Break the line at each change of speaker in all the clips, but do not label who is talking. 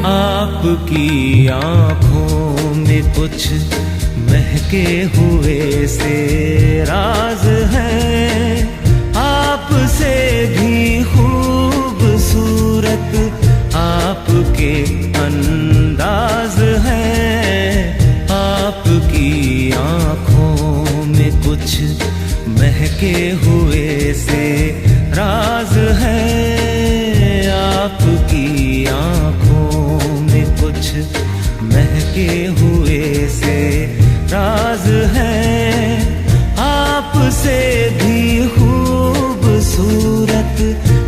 आपकी आँखों में कुछ महके हुए से राज है। आपसे भी खूबसूरत आपके अंदाज है। आपकी आँखों में कुछ महके हुए से राज है। आपकी आँखों में कुछ महके हुए से राज है। आपसे भी खूबसूरत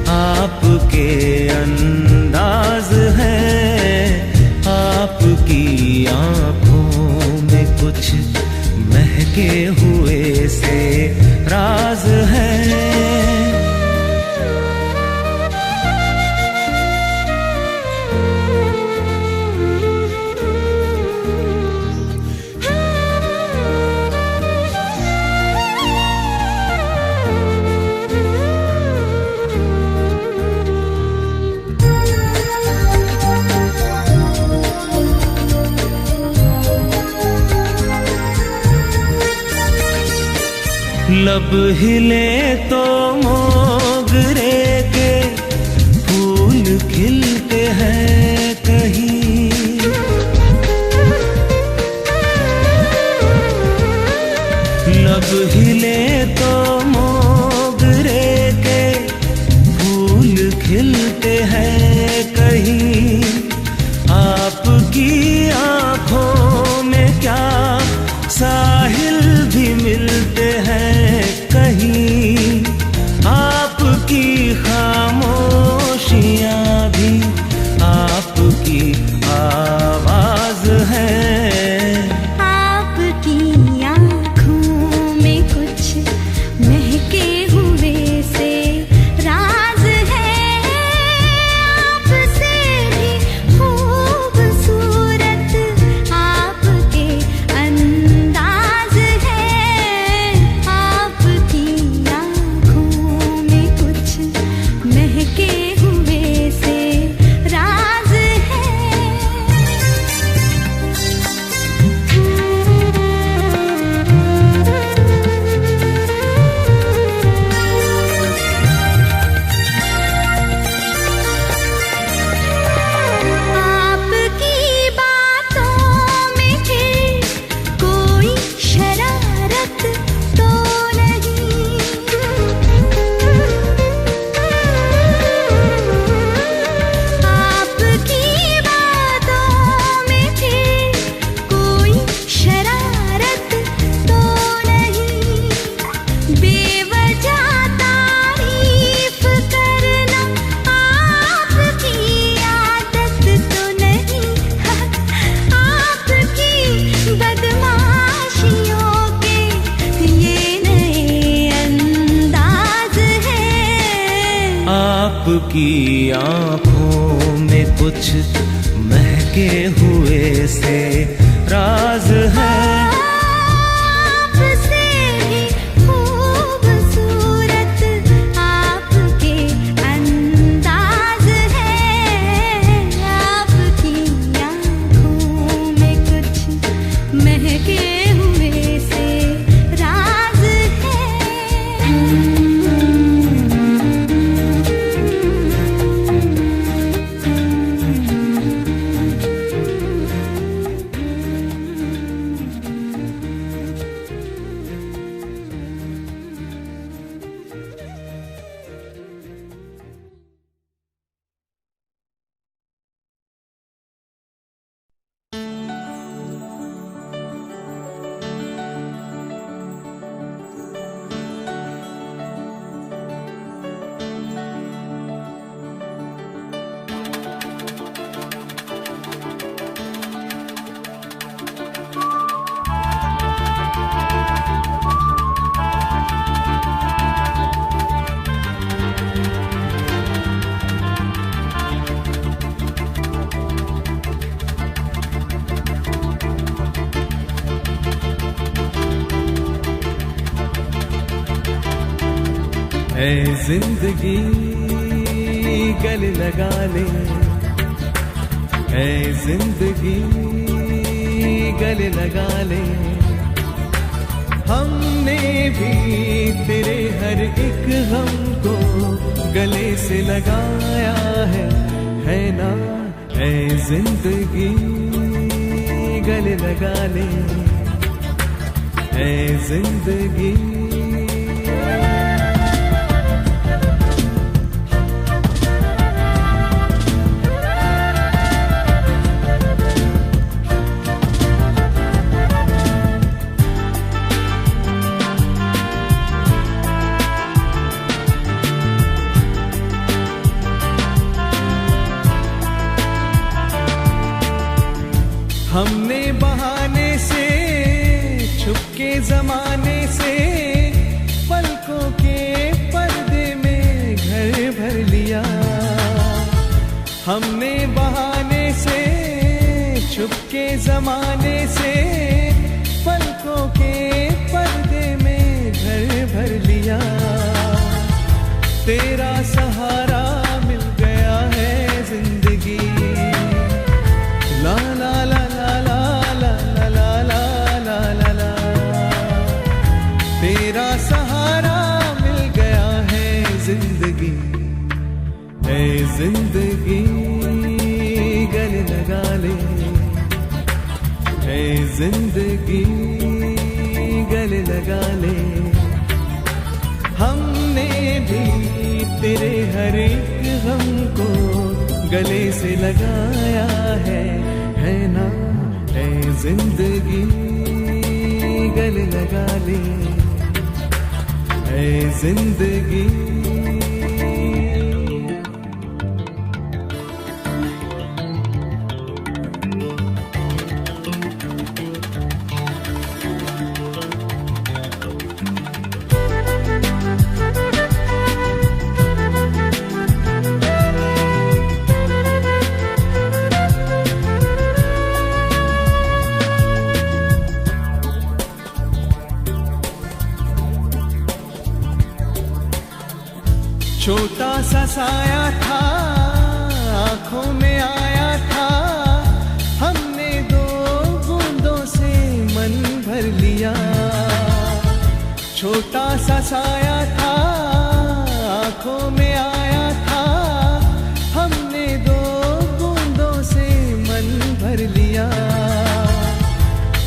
आपके अंदाज है। आपकी आँखों में कुछ महके हुए से राज है। लब हिले तो मोगरे के फूल खिलते हैं कहीं। लब हिले तो मोगरे के फूल खिलते हैं कहीं। आपकी आँखों में क्या साहिल भी मिलते हैं कहीं। आपकी खामोशियाँ भी आपकी आवाज है।
आपकी आँखों में कुछ महके हुए से राज है। आपसे भी खूबसूरत आपके अंदाज है। आपकी आँखों में कुछ महके हुए से राज है। आपकी बातों में फिर कोई शरारत तो नहीं। आपकी बातों में फिर कोई शरारत तो नहीं। बेवजह तारीफ करना आपकी आदत तो नहीं। आपकी बदमाशियों के ये नए अंदाज है।
आपकी आँखों में कुछ महके हुए से राज है।
आपसे भी खूबसूरत आपके अंदाज है। आपकी आँखों में कुछ महके हुए से राज है।
है जिंदगी गले लगा ले, है जिंदगी गले लगा ले। हमने भी तेरे हर एक गम को गले से लगाया है ना। है जिंदगी गले लगा ले, है जिंदगी। हमने बहाने से छुपके जमाने से पलकों के पर्दे में घर भर लिया। हमने बहाने से छुपके जमाने से पलकों के पर्दे में घर भर लिया। तेरा सहारा मिल गया है जिंदगी, ला ला ला तेरा सहारा मिल गया है जिंदगी। है जिंदगी गले लगा ले, है जिंदगी गले लगा ले। हमने भी तेरे हर एक गम को गले से लगाया है ना। है जिंदगी गले लगा ले, है जिंदगी। छोटा सा साया था आंखों में आया था, हमने दो बूंदों से मन भर लिया। छोटा सा साया था आंखों में आया था, हमने दो बूंदों से मन भर लिया।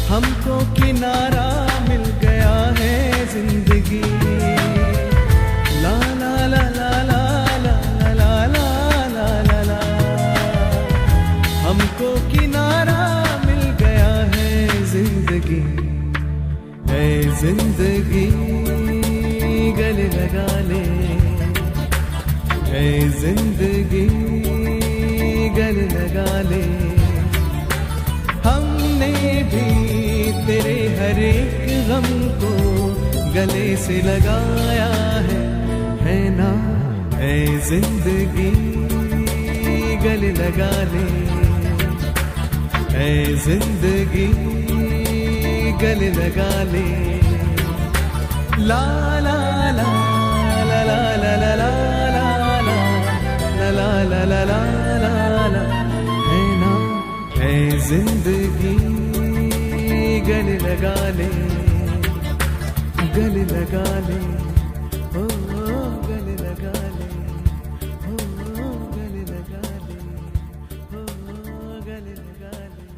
हमको किनारा मिल गया है जिंदगी, ला ला ला ला ला ला ला ला ला ला। हमको किनारा मिल गया है जिंदगी, है जिंदगी गले लगा ले, है जिंदगी गले लगा ले। हमने भी तेरे हर एक गम को गले से लगाया है ना। है जिंदगी गले लगा ले, है जिंदगी गले लगा ले। ला ला ला ला ला ला ला ला ला ला ला ला ला ला। है ना, है जिंदगी गले लगा ले, गले लगा ले, ओ गले लगा ले, ओ गले लगा ले, ओ गले लगा ले।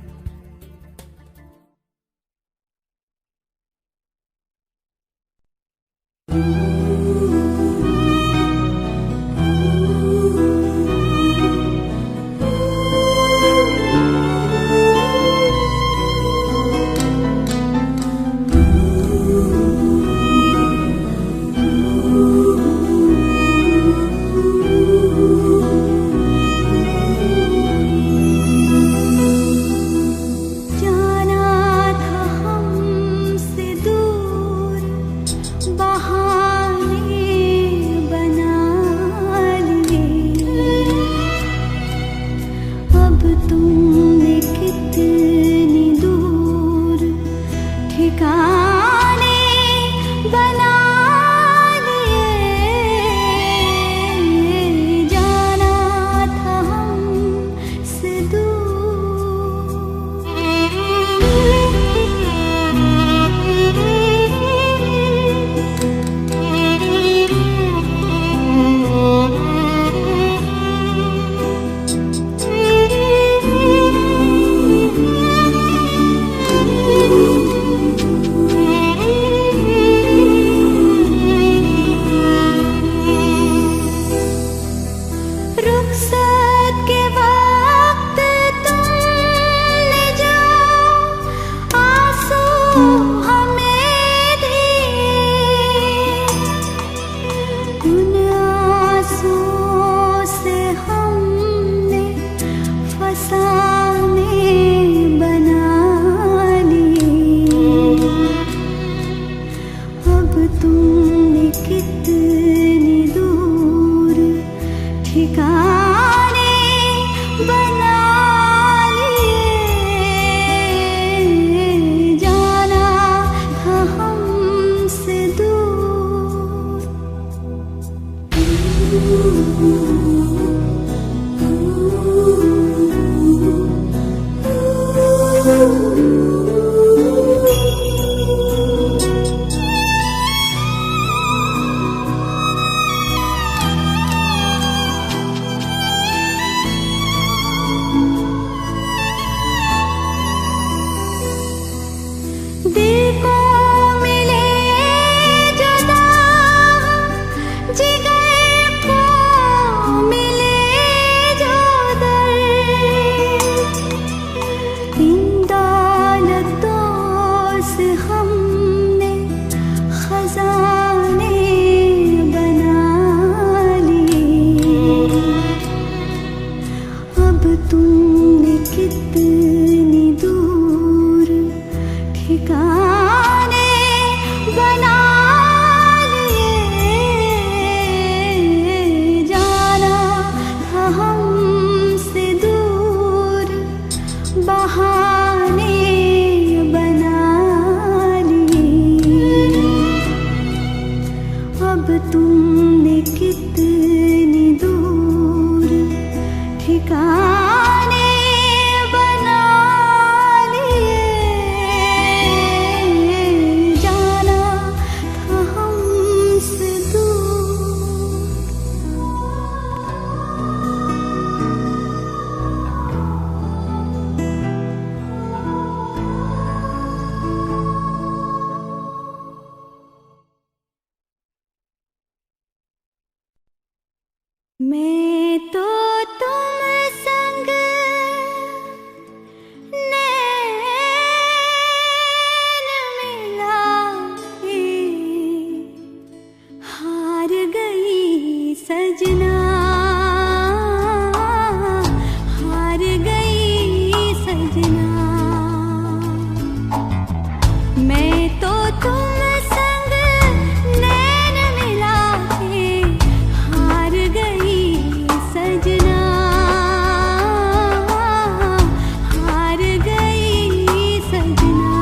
जाना था हमसे दूर, वहाँ अब तुमने कितनी दूर ठिकाने बना लिए, जाना था हमसे दूर। मैं तो तुम संग नैन मिला के हार गई सजना, हार गई सजना। मैं तो तुम संग नैन मिला के हार गई सजना, हार गई सजना।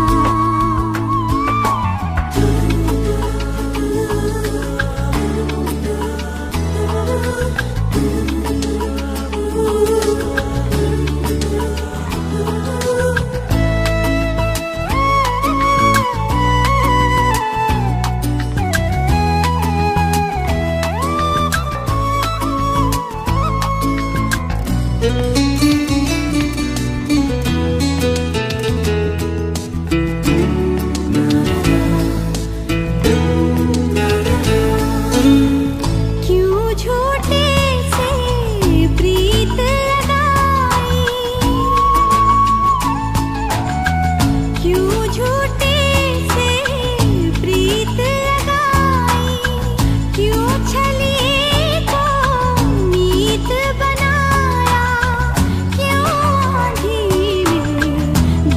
क्यों झूठे से प्रीत लगाई, क्यों झूठे से प्रीत लगाई, क्यों छली को मीत बनाया, क्यों आँधी में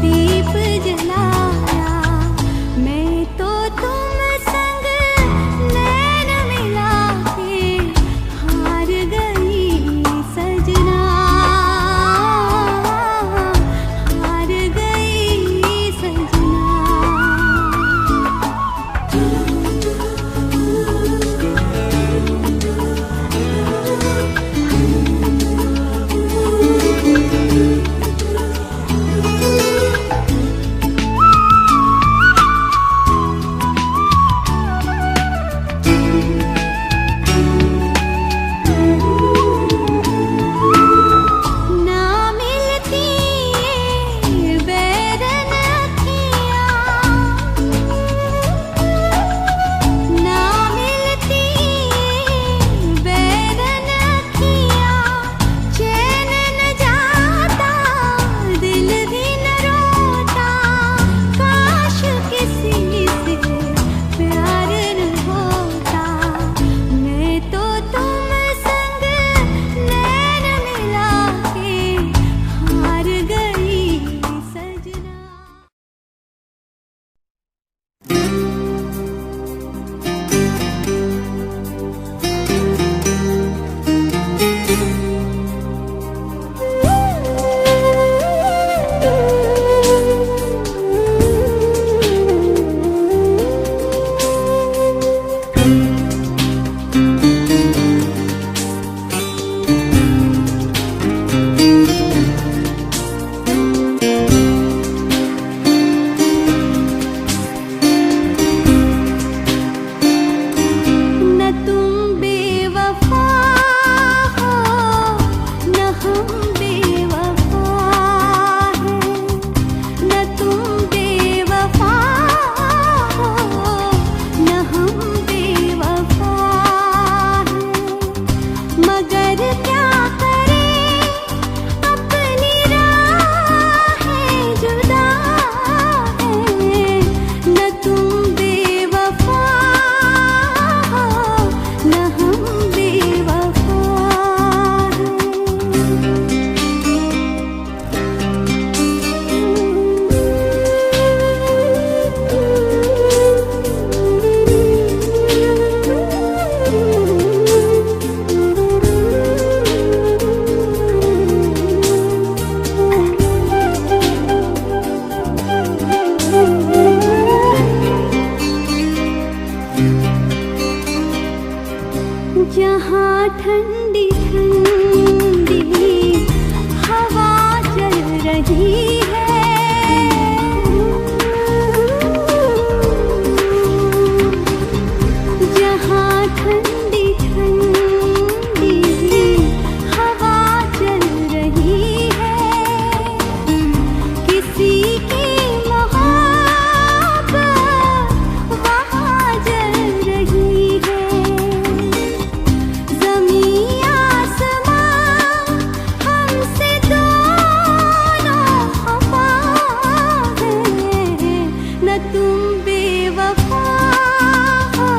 दीप जलाया। मैं तो तुम संग नैन मिला के हार गई सजना, हार गई सजना। ना मिलती ये बैरन अखियाँ, ना मिलती ये बैरन अखियाँ, चैन न जाता दिल भी न रोता, काश किसी से प्यार न होता। मैं तो तुम संग नैन मिला के हार गई सजना। न तुम बेवफा हो, न हम बेवफा हैं, न तुम बेवफा हो, न हम बेवफा जहाँ ठंडी ठंडी हवा चल रही है, जहाँ ठंडी ठंडी हवा चल रही है, किसी की मोहब्बत वहाँ जल रही है। ज़मीं आसमां हमसे दोनों खफा हैं, न तुम बेवफा हो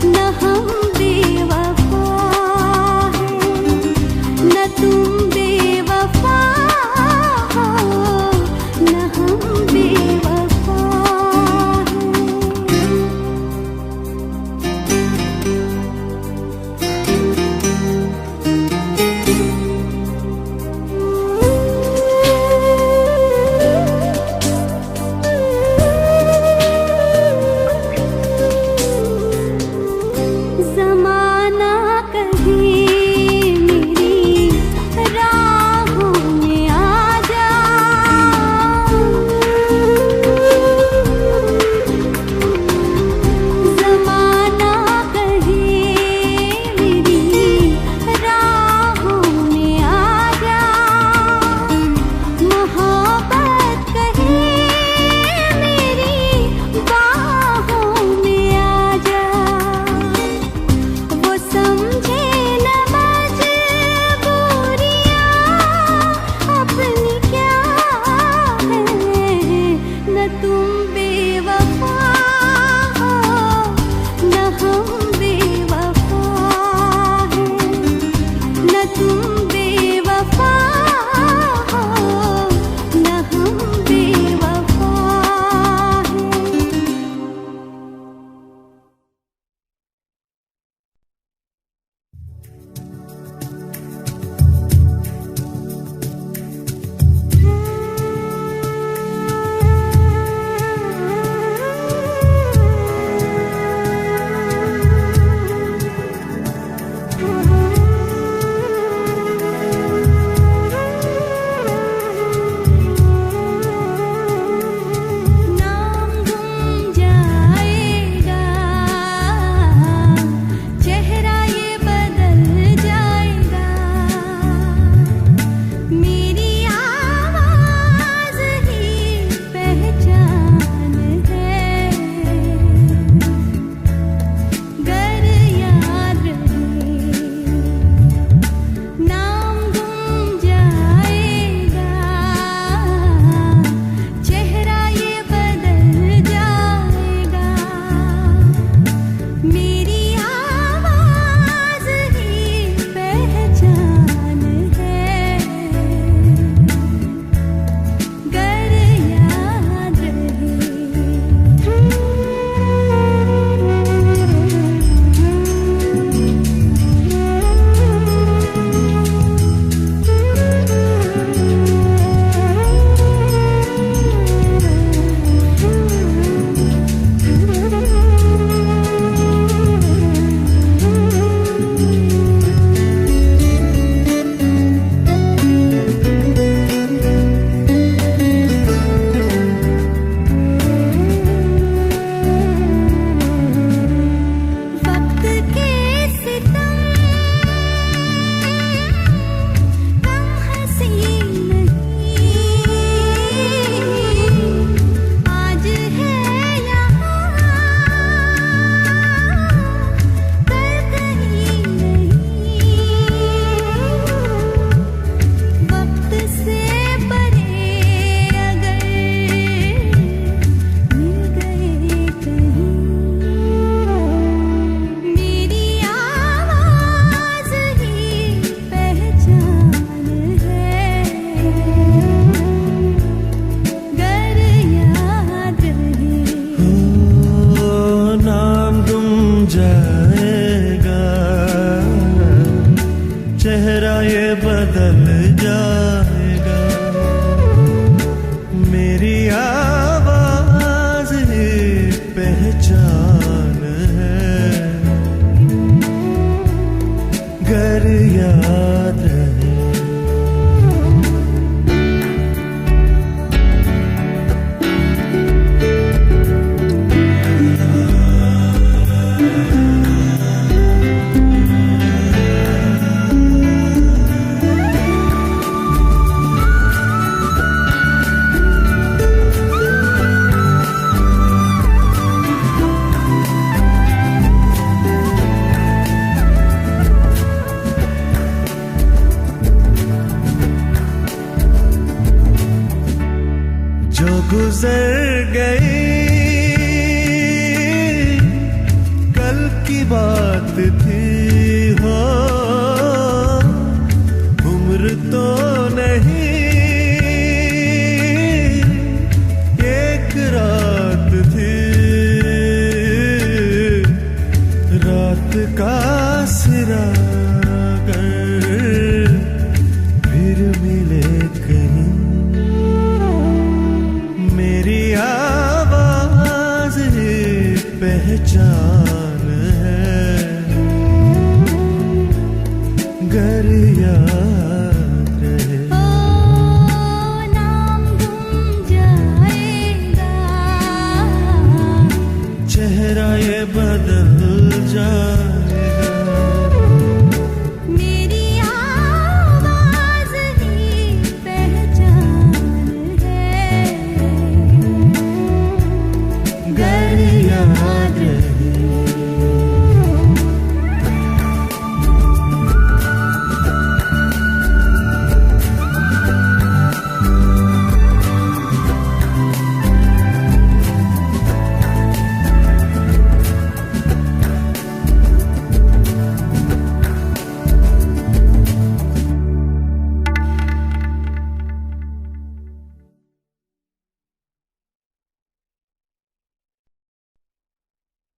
न हम बेवफा हैं, न तुम बेवफा हो न हम बेवफा ज़माना कहे मेरी राहों में आ जा, ज़माना कहे मेरी राहों में आ जा, मोहब्बत कहे मेरी बाहों में आ जा, वो समझे न मजबूरियाँ अपनी क्या है, न तुम बेवफा हो न हम बेवफा हैं, न तुम बेवफा हो न हम बेवफा हैं। नाम गुम जाएगा, चेहरा ये बदल जाएगा, मेरी आवाज़ ही पहचान है, गर याद रहे। नाम गुम जाएगा, चेहरा ये बदल जाएगा, मेरी आवाज़ ही पहचान है, गर याद वक्त के सितम कम हसीन नहीं, आज है यहाँ कल कहीं नहीं, वक्त से परे अगर मिल गए कहीं, मेरी आवाज़ ही पहचान है, गर याद रहे।
ओ, नाम गुम जाएगा, चेहरा ये बदल जाएगा, मेरी आवाज़ ही पहचान है, घर याद रहे। जो गुजर गई कल की बात थी हो, उम्र तो नहीं एक रात थी, रात का सिरा कर फिर मिले कहीं। मेरी आवाज पहचान है, घर याद रहे।
ओ नाम गुम जाएगा,
चेहरा ये बदल जाएगा।
मेरी आवाज ही पहचान है,
घर याद रहे।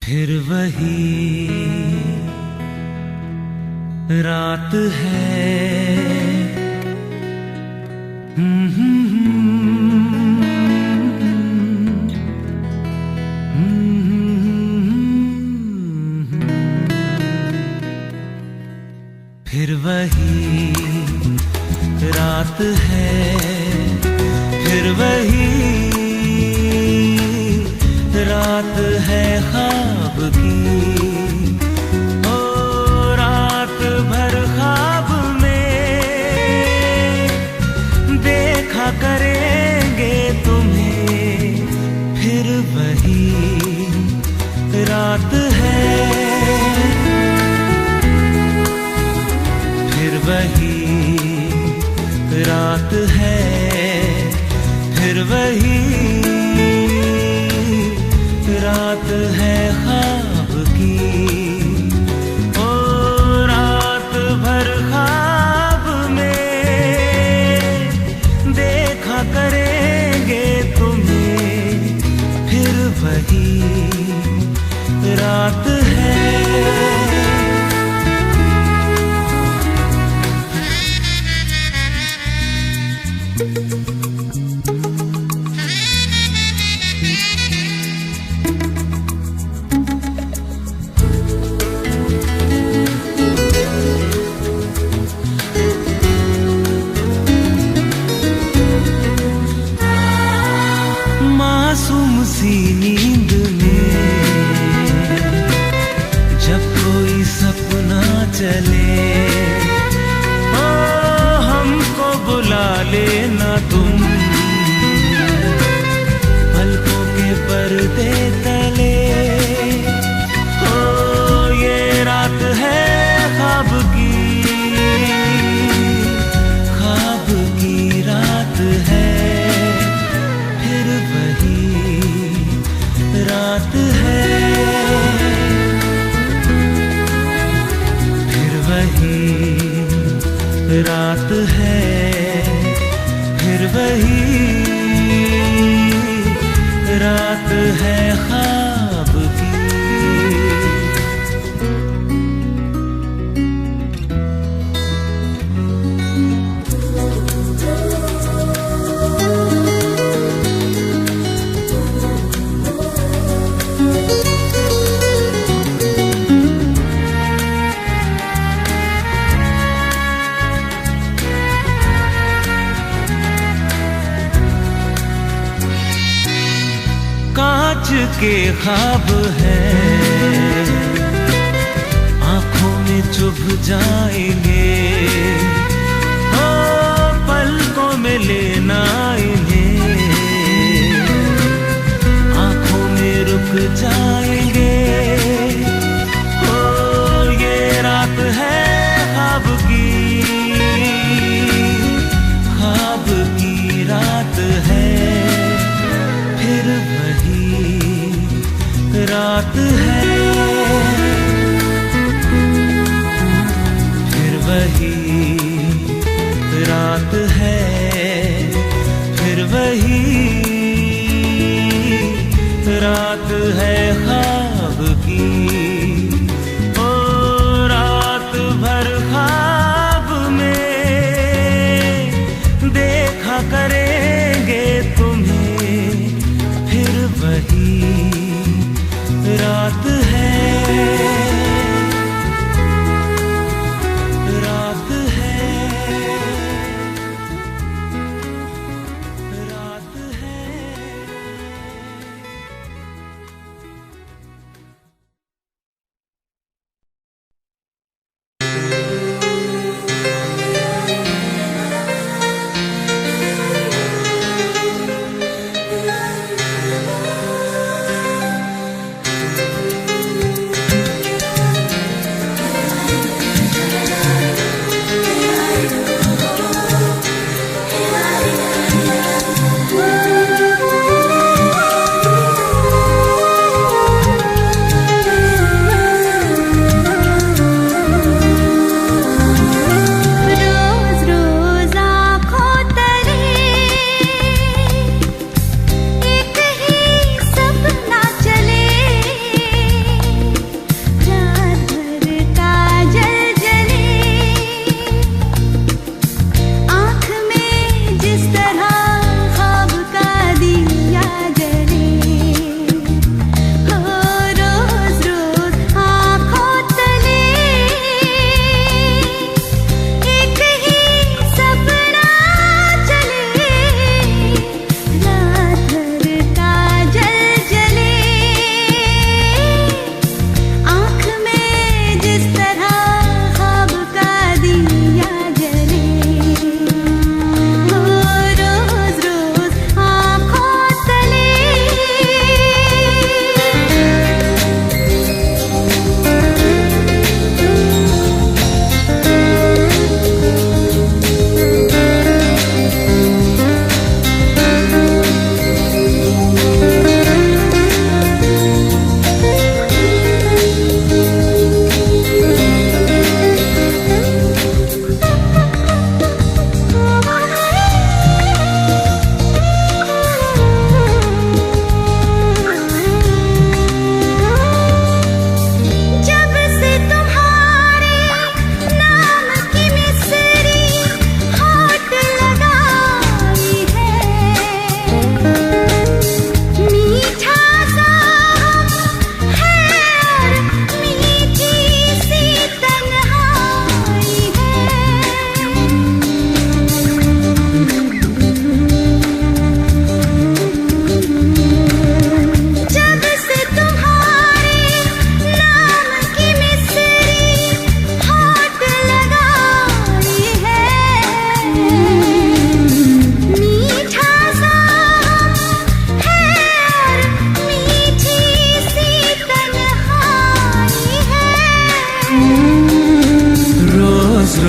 फिर वही रात है, फिर वही रात है, फिर वही रात है ख्वाब की। ओ रात भर ख्वाब में देखा करेंगे तुम्हें, फिर वही रात है, फिर वही रात है, फिर वही रात है ख्वाब की। ओ रात भर ख्वाब में देखा करेंगे तुम्हें, फिर वही रात है। मासूम सी नींद में जब कोई सपना चले, ओ हमको बुला लेना तुम पलकों के पर्दे तले। ओ ये रात है ख्वाब की, ख्वाब की रात है, फिर वही रात है, फिर वही रात है, फिर वही रात है ख्वाब की। के ख्वाब हैं, आंखों में चुभ जाएंगे, ओ पलकों में लेना इन्हें, आंखों में रुक जाएंगे, ओ ये रात है ख्वाब की रात है, फिर वही रात है, फिर वही रात है, फिर वही रात है ख्वाब की, ओ रात भर ख्वाब में देखा करेंगे तुम्हें, फिर वही रात है, रात है, रात है।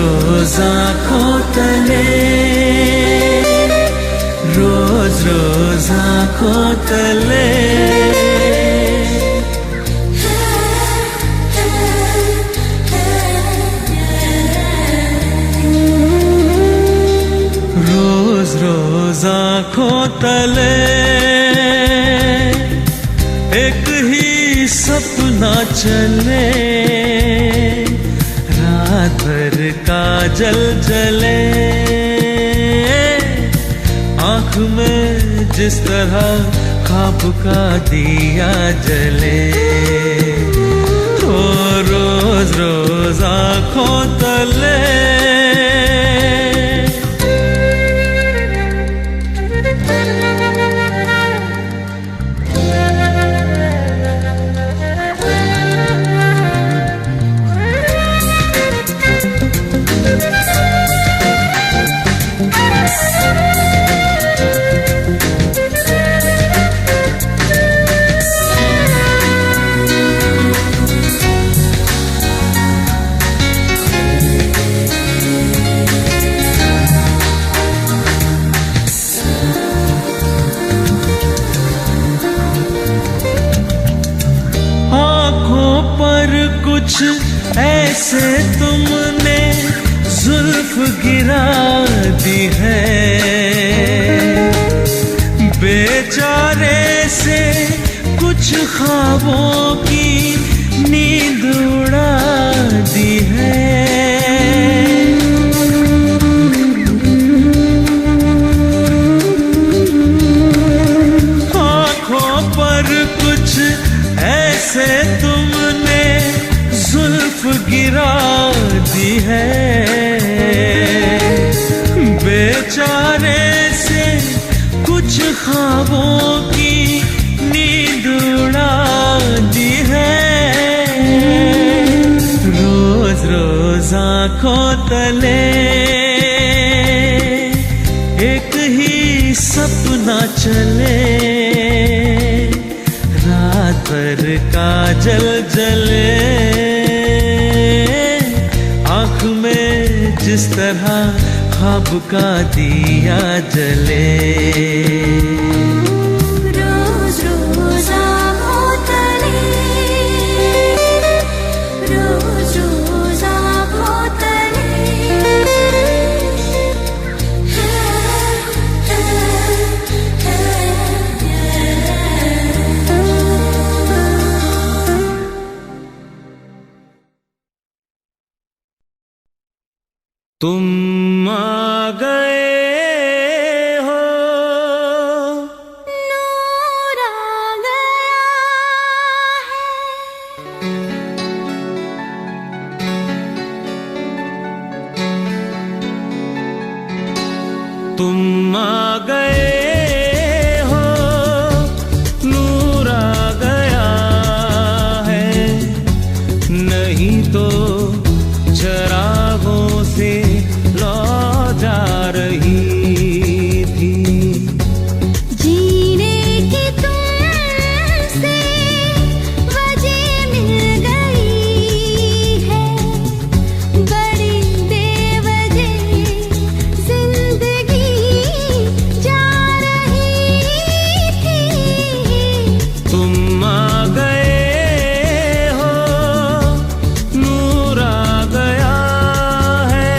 रोज आँखों तले, रोज रोज आँखों तले, रोज रोज आँखों तले एक ही सपना चले, रात भर काजल जले, आँख में जिस तरह ख्वाब का दिया जले, तो रोज रोज आँखों तले। ऐसे तुमने जुल्फ गिरा दी है, बेचारे से कुछ ख्वाबों की नींद उड़ा दी है। आँखों पर कुछ ऐसे तुमने जुल्फ गिरा दी है, बेचारे से कुछ ख्वाबों की नींद उड़ा दी है। रोज रोज आँखों तले एक ही सपना चले, रात भर काजल जले, आँख में जिस तरह ख्वाब का दिया जले।
रोज रोज आँखों तले, रोज रोज आँखों
तुम आ गए हो,
नूर आ गया है।
तुम आ गए हो, नूर आ गया है, नहीं तो चरागों से लौ जा रही थी।
जीने की तुमसे वजह मिल गई है, बड़ी बेवजह जिंदगी जा रही थी।
तुम आ गए हो, नूर आ गया है।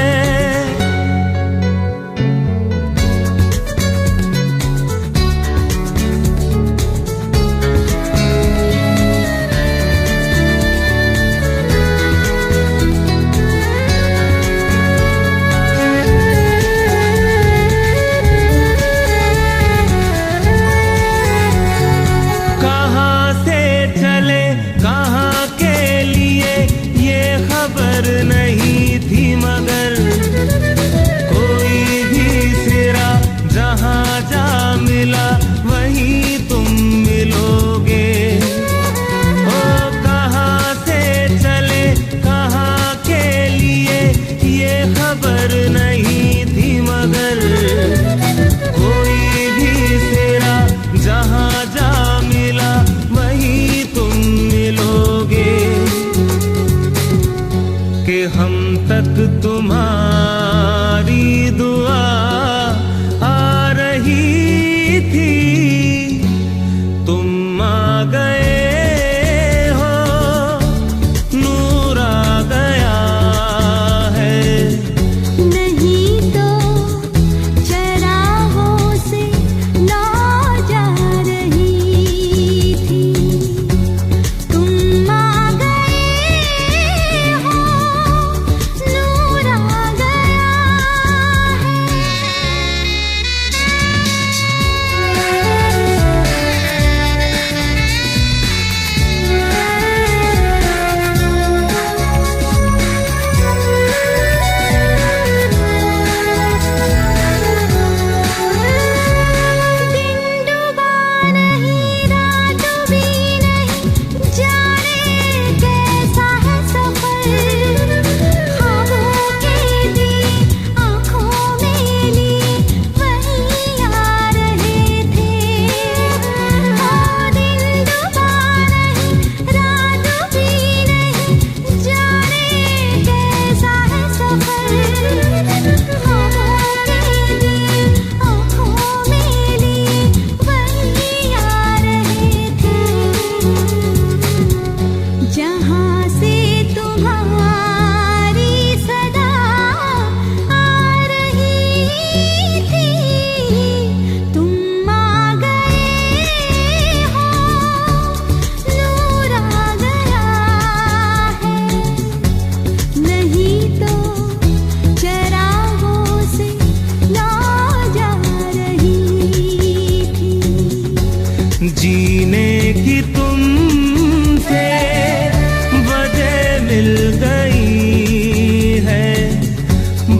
मिल गई है,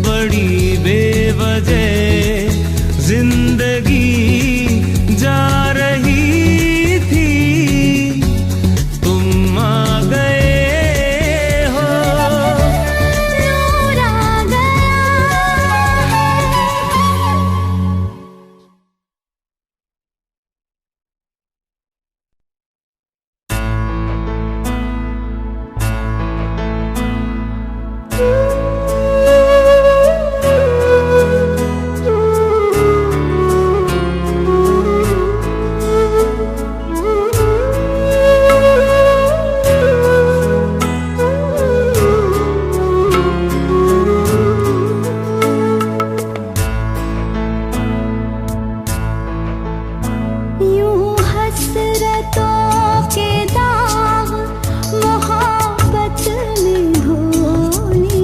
बड़ी बेवजह जिंदगी जा रही थी, तुम आ गए हो।
नूर आ गया है। यूं हसरतों के दाग मोहब्बत में धोने,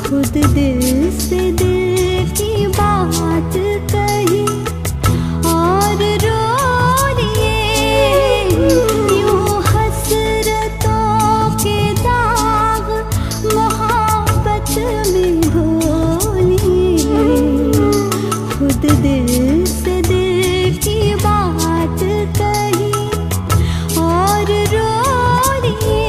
खुद दिल से दिल की बात कही और रो लिए। यूं हसरतों के दाग मोहब्बत में धोने, खुद दिल से दिल की बात कही और रो लिए।